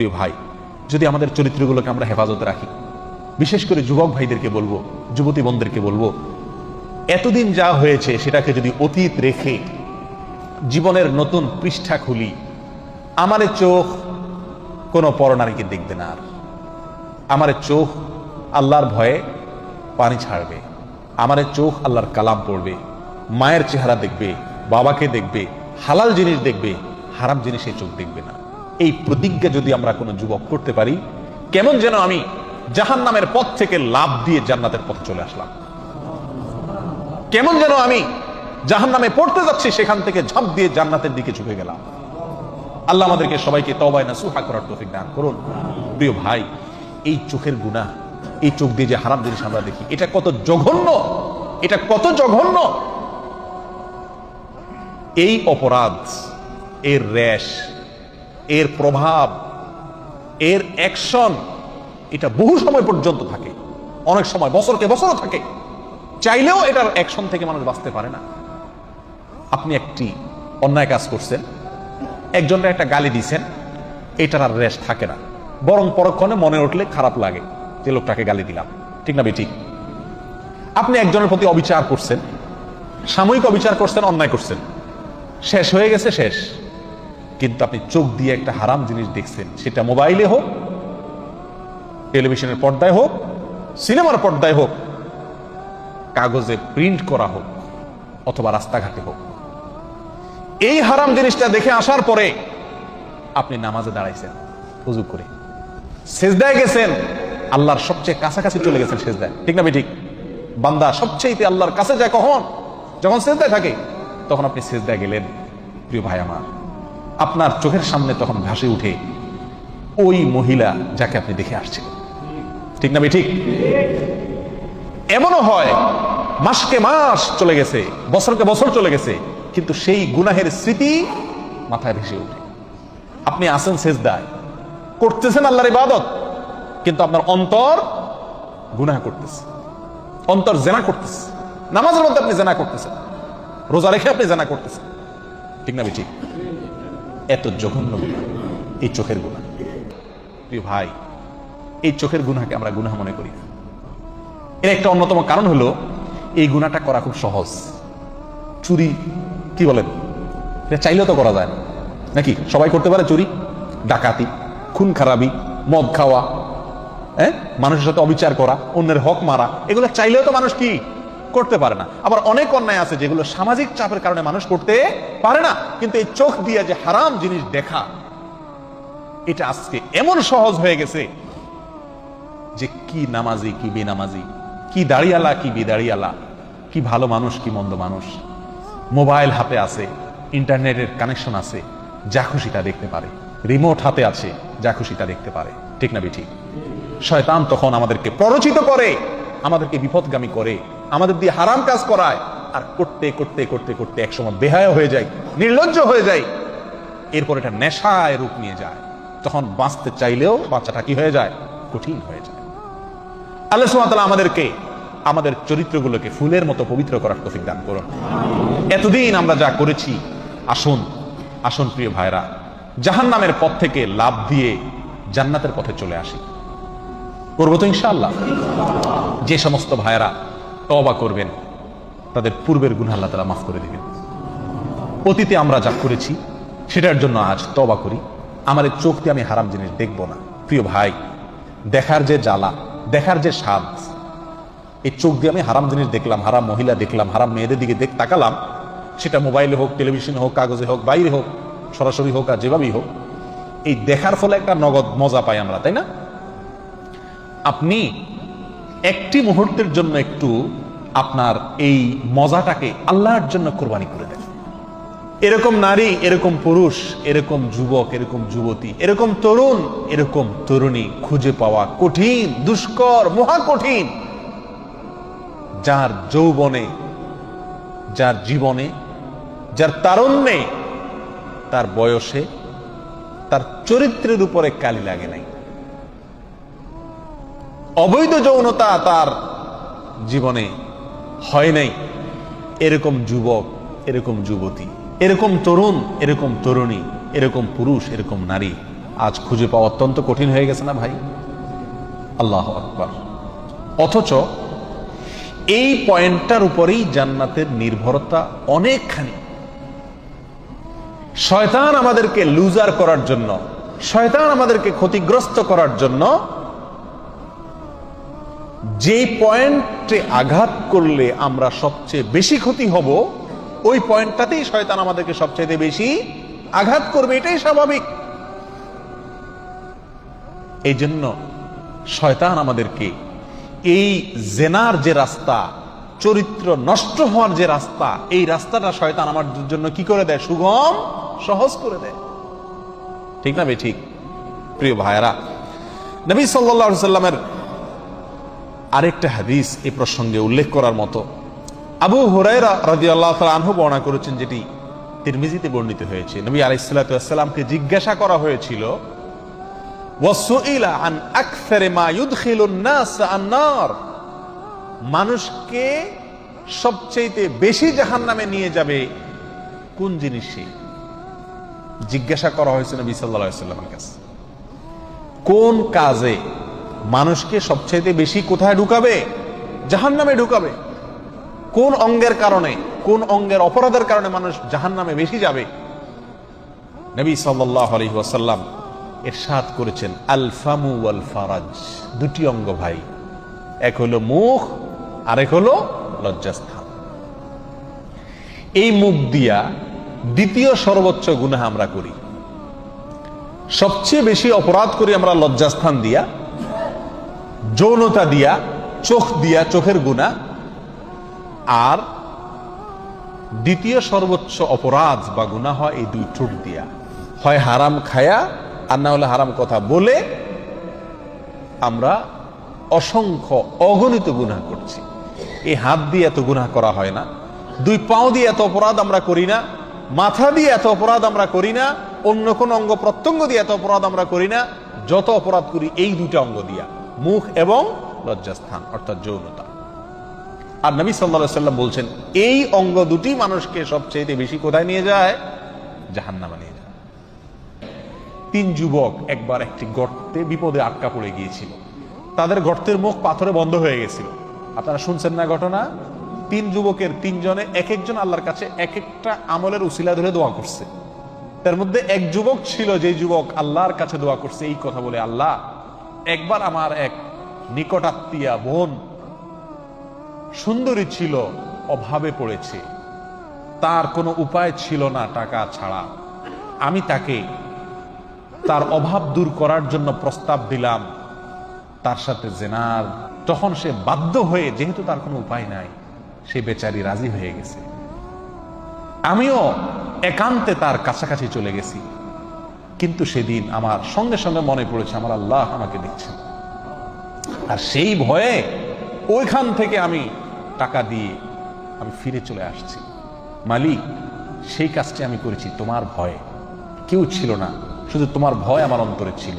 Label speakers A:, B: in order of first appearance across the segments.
A: প্রিয় ভাই, যদি আমাদের চরিত্রগুলোকে আমরা হেফাজতে রাখি, বিশেষ করে যুবক ভাইদেরকে বলবো, যুবতী বোনদেরকে বলবো, এতদিন যা হয়েছে সেটাকে যদি অতীত রেখে জীবনের নতুন পৃষ্ঠা খুলি, আমার চোখ কোনো পরনারীকে দেখবে না, আর আমার চোখ আল্লাহর ভয়ে পানি ছাড়বে, আমার চোখ আল্লাহর কালাম পড়বে, মায়ের চেহারা দেখবে, বাবাকে দেখবে, হালাল জিনিস দেখবে, হারাম জিনিসে চোখ দেখবে না। এই প্রতিজ্ঞা যদি আমরা কোনো যুবক করতে পারি, কেমন যেন আমি জাহান্নামের পথ থেকে লাফ দিয়ে জান্নাতের পথে চলে আসলাম, কেমন যেন আমি জাহান্নামে পড়তে যাচ্ছি সেখান থেকে ঝাঁপ দিয়ে জান্নাতের দিকে ঝুঁকে গেলাম। আল্লাহ আমাদেরকে সবাইকে তওবায়ে নাসুহা করার তৌফিক দান করুন। প্রিয় ভাই, এই চোখের গুনাহ, এই চোখ দিয়ে যে হারাম জিনিস আমরা দেখি, এটা কত জঘন্য, এটা কত জঘন্য। এই অপরাধ, এর রেশ, এর প্রভাব, এর অ্যাকশন, এটা বহু সময় পর্যন্ত থাকে, অনেক সময় বছরকে বছরও থাকে। চাইলেও এটার অ্যাকশন থেকে মানুষ বাঁচতে পারে না। আপনি একটি অন্যায় কাজ করছেন, একজনকে একটা গালি দিয়েছেন, এটার আর রেশ থাকে না, বরং পরক্ষণে মনে উঠলে খারাপ লাগে যে লোকটাকে গালি দিলাম, ঠিক না বেঠিক? আপনি একজনের প্রতি অবিচার করছেন, সাময়িক অবিচার করছেন, অন্যায় করছেন, শেষ হয়ে গেছে, শেষ। কিন্তু আপনি চোখ দিয়ে একটা হারাম জিনিস দেখছেন, সেটা মোবাইলে হোক, টেলিভিশনের পর্দায় হোক, সিনেমার পর্দায় হোক, কাগজে প্রিন্ট করা হোক, অথবা রাস্তাঘাটে হোক, এই হারাম জিনিসটা দেখে আসার পরে আপনি নামাজে দাঁড়াইছেন, ওযু করে সিজদায় গেছেন, আল্লাহর সবচেয়ে কাছাকাছি চলে গেছেন সিজদায়, ঠিক না বেঠিক? বান্দা সবচেয়ে আল্লাহর কাছে যায় কখন? যখন সিজদায় থাকে, তখন আপনি সিজদায় গেলেন। প্রিয় ভাই আমার, আপনার চোখের সামনে তখন ভাসে উঠে ওই মহিলা যাকে আপনি দেখে আসছেন, ঠিক না বেঠিক? এমনও হয় মাসকে মাস চলে গেছে, বছরকে বছর চলে গেছে, কিন্তু সেই গুনাহের স্মৃতি মাথায় ভেসে ওঠে। আপনি আছেন সিজদায়, করতেছেন আল্লাহর ইবাদত, কিন্তু আপনার অন্তর গুনাহ করতেছে, অন্তর জেনা করতেছে, নামাজের মধ্যে আপনি জেনা করতেছেন, রোজা রেখে আপনি জেনা করতেছেন, ঠিক না বেঠিক? এত জঘন্য গুনাহ এই চোখের গুনাহ। প্রিয় ভাই, এই চোখের গুনাহকে আমরা গুনাহ মনে করি না। এর একটা অন্যতম কারণ হলো এই গুনাহটা করা খুব সহজ। চুরি, কি বলেন, এটা চাইলেও তো করা যায় না, নাকি? সবাই করতে পারে চুরি, ডাকাতি, খুন খারাপি, মদ খাওয়া, মানুষের সাথে অবিচার করা, অন্যের হক মারা, এগুলো চাইলেও তো মানুষ কি করতে পারে না। আবার অনেক অন্যায় আছে যেগুলো সামাজিক চাপের কারণে মানুষ করতে পারে না। কিন্তু এই চোখ দিয়ে যে হারাম জিনিস দেখা, এটা আজকে এমন সহজ হয়ে গেছে যে কি নামাজি কি বেনামাজি, কি দাড়িয়ালা কি বেদাড়িয়ালা, কি ভালো মানুষ কি মন্দ মানুষ, মোবাইল হাতে আছে, ইন্টারনেটের কানেকশন আছে, যা খুশি তা দেখতে পারে, রিমোট হাতে আছে, যা খুশি তা দেখতে পারে, ঠিক না বেঠিক? শয়তান তখন আমাদেরকে প্ররোচিত করে, আমাদেরকে বিপদগামী করে, আমাদের দিয়ে হারাম কাজ করায়, আর করতে করতে করতে করতে একসময় বেহায়া হয়ে যায়, নির্লজ্জ হয়ে যায়, এরপর এটা নেশায় রূপ নিয়ে যায়। তখন বাঁচতে চাইলেও বাচ্চাটা কি হয়ে যায়? কঠিন হয়ে যায়। আল্লাহ সুবহানাহু ওয়া তাআলা আমাদেরকে আমাদের চরিত্রগুলোকে ফুলের মতো পবিত্র করার তৌফিক দান করুন। এতদিন আমরা যা করেছি, আসুন আসুন প্রিয় ভাইরা, জাহান্নামের পথ থেকে লাফ দিয়ে জান্নাতের পথে চলে আসি। করবো তো ইনশাআল্লাহ? যে সমস্ত ভাইরা তওবা করবেন, তাদের পূর্বের গুনাহ আল্লাহ তাআলা মাফ করে দিবেন। অতীতে আমরা যা করেছি সেটার জন্য আজ তওবা করি, আমার এই চোখ দিয়ে আমি হারাম জিনিস দেখবো না। প্রিয় ভাই, দেখার যে জ্বালা, দেখার যে স্বাদ, এই চোখ দিয়ে আমি হারাম জিনিস দেখলাম, হারাম মহিলা দেখলাম, হারাম মেয়েদের দিকে তাকালাম, সেটা মোবাইলে হোক, টেলিভিশনে হোক, কাগজে হোক, বাইরে হোক, সরাসরি হোক, আর যেভাবেই হোক, এই দেখার ফলে একটা নগদ মজা পাই আমরা, তাই না? আপনি একটি মুহূর্তের জন্য একটু আপনার এই মজাটাকে আল্লাহর জন্য কোরবানি করে দেন। এরকম নারী, এরকম পুরুষ, এরকম যুবক, এরকম যুবতী, এরকম তরুণ, এরকম তরুণী খুঁজে পাওয়া কঠিন, দুষ্কর, মহা কঠিন, যার যৌবনে, যার জীবনে, যার তারুণ্যে, তার বয়সে, তার চরিত্রের উপরে কালি লাগে নাই, অবৈধ যৌনতা তার জীবনে হয় নাই, এরকম যুবক, এরকম যুবতী, এরকম তরুণ, এরকম তরুণী, এরকম পুরুষ, এরকম নারী আজ খুঁজে পাওয়া অত্যন্ত কঠিন হয়ে গেছে না ভাই? আল্লাহু আকবার। অথচ এই পয়েন্টটার উপরেই জান্নাতের নির্ভরতা অনেকখানি। শয়তান আমাদেরকে লুজার করার জন্য, শয়তান আমাদেরকে ক্ষতিগ্রস্ত করার জন্য যে পয়েন্টে আঘাত করলে আমরা সবচেয়ে বেশি ক্ষতি হব, ওই পয়েন্টটাতেই শয়তান আমাদেরকে সবচেয়ে বেশি আঘাত করবে, এটাই স্বাভাবিক। এই জন্য শয়তান আমাদেরকে এই জেনার যে রাস্তা, চরিত্র নষ্ট হওয়ার যে রাস্তা, এই রাস্তাটা শয়তান আমাদের জন্য কি করে দেয়? সুগম, সহজ করে দেয়। ঠিক না? ঠিক। প্রিয় ভাইরা, নবী সাল্লাল্লাহু আলাইহি সাল্লামের আরেকটা হাদিস এই প্রসঙ্গে উল্লেখ করার মতো। আবু হুরায়রা রাদিয়াল্লাহু তাআলা আনহু বর্ণনা করেছেন, যেটি তিরমিজিতে বর্ণিত হয়েছে। নবী আলাইহিস সালাতু ওয়াস সালামকে জিজ্ঞাসা করা হয়েছিল, ওয়াসুইলা আন আকসারি মা ইউদখিলুন নাস আন-নার, মানুষকে সবচেয়ে বেশি জাহান্নামে নিয়ে যাবে কোন জিনিসে? জিজ্ঞাসা করা হয়েছে নবী সাল্লাল্লাহু আলাইহি ওয়াসাল্লামের কাছে, কোন কাজে মানুষকে সবচেয়ে বেশি কোথায় ঢুকাবে? জাহান্নামে ঢুকাবে। কোন অঙ্গের কারণে, কোন অঙ্গের অপরাধের কারণে মানুষ জাহান্নামে বেশি যাবে? নবী সাল্লাল্লাহু আলাইহি ওয়াসাল্লাম ইরশাদ করেছেন, আল ফামু ওয়াল ফারাজ, দুটি অঙ্গ ভাই, এক হলো মুখ, আরেক হলো লজ্জাস্থান। এই মুখ দিয়া দ্বিতীয় সর্বোচ্চ গুনাহ আমরা করি, সবচেয়ে বেশি অপরাধ করি আমরা লজ্জাস্থান দিয়া, যৌনতা দিয়া, চোখ দিয়া, চোখের গুনাহ। আর দ্বিতীয় সর্বোচ্চ অপরাধ বা গুনাহ হয় এই দুই ঠোঁট দিয়া, হয় হারাম খায়া আর না হলে হারাম কথা বলে আমরা অসংখ্য অগণিত গুনাহ করছি। এই হাত দিয়ে এত গুনাহ করা হয় না, দুই পাও দিয়ে এত অপরাধ আমরা করি না, মাথা দিয়ে এত অপরাধ আমরা করি না, অন্য কোন অঙ্গ প্রত্যঙ্গ দিয়ে এত অপরাধ আমরা করি না। যত অপরাধ করি এই দুইটা অঙ্গ দিয়া, মুখ এবং লজ্জাস্থান অর্থাৎ যৌনতা। আর নবী সাল্লাল্লাহু আলাইহি ওয়াসাল্লাম বলছেন, এই অঙ্গ দুটি মানুষকে সবচেয়ে বেশি কোথায় নিয়ে যায়? জাহান্নামে নিয়ে যায়। 3 যুবক একবার একটি গর্তে বিপদে আটকা পড়ে গিয়েছিল। তাদের গর্তের মুখ পাথরে বন্ধ হয়ে গেছিল। আপনারা শুনছেন না ঘটনা? 3 যুবকের 3 জনে এক একজন আল্লাহর কাছে এক একটা আমলের উসিলা ধরে দোয়া করছে। তার মধ্যে এক যুবক ছিল, যে যুবক আল্লাহর কাছে দোয়া করছে এই কথা বলে, আল্লাহ, একবার আমার এক নিকট আত্মীয়া বোন সুন্দরী ছিল, অভাবে পড়েছে, তার কোনো উপায় ছিল না টাকা ছাড়া, আমি তাকে তার অভাব দূর করার জন্য প্রস্তাব দিলাম তার সাথে জেনার। তখন সে বাধ্য হয়ে, যেহেতু তার কোনো উপায় নাই, সে বেচারি রাজি হয়ে গেছে। আমিও একান্তে তার কাছাকাছি চলে গেছি, কিন্তু সেদিন আমার সঙ্গে সঙ্গে মনে পড়েছে আমার আল্লাহ আমাকে দেখছেন, আর সেই ভয়ে ওইখান থেকে আমি টাকা দিয়ে আমি ফিরে চলে আসছি। মালিক, সেই কাজটি আমি করেছি তোমার ভয়ে, কেউ ছিল না, শুধু তোমার ভয় আমার অন্তরে ছিল।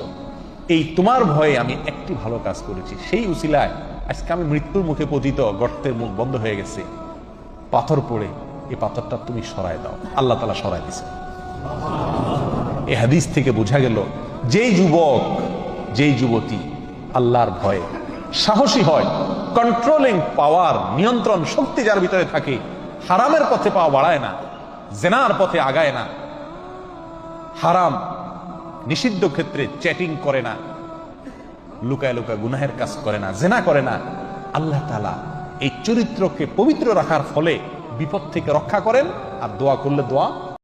A: এই তোমার ভয়ে আমি একটি ভালো কাজ করেছি, সেই উসিলায় আজকে আমি মৃত্যুর মুখে পতিত, গর্তের মুখ বন্ধ হয়ে গেছে, পাথর পড়ে, এই পাথরটা তুমি সরায় দাও। আল্লাহ তাআলা সরায় দিয়েছে। এই হাদিস থেকে বোঝা গেল, যেই যুবক, যেই যুবতী আল্লাহর ভয়ে সাহসী হয়, কন্ট্রোলিং পাওয়ার, নিয়ন্ত্রণ শক্তি যার ভিতরে থাকে, হারামের পথে পা বাড়ায় না, জেনার পথে আগায় না, হারাম নিষিদ্ধ ক্ষেত্রে চ্যাটিং করে না, লুকায় লুকায় গুনাহের কাজ করে না, জেনা করে না, আল্লাহ তাআলা এই চরিত্রকে পবিত্র রাখার ফলে বিপদ থেকে রক্ষা করেন। আর দোয়া করলে দোয়া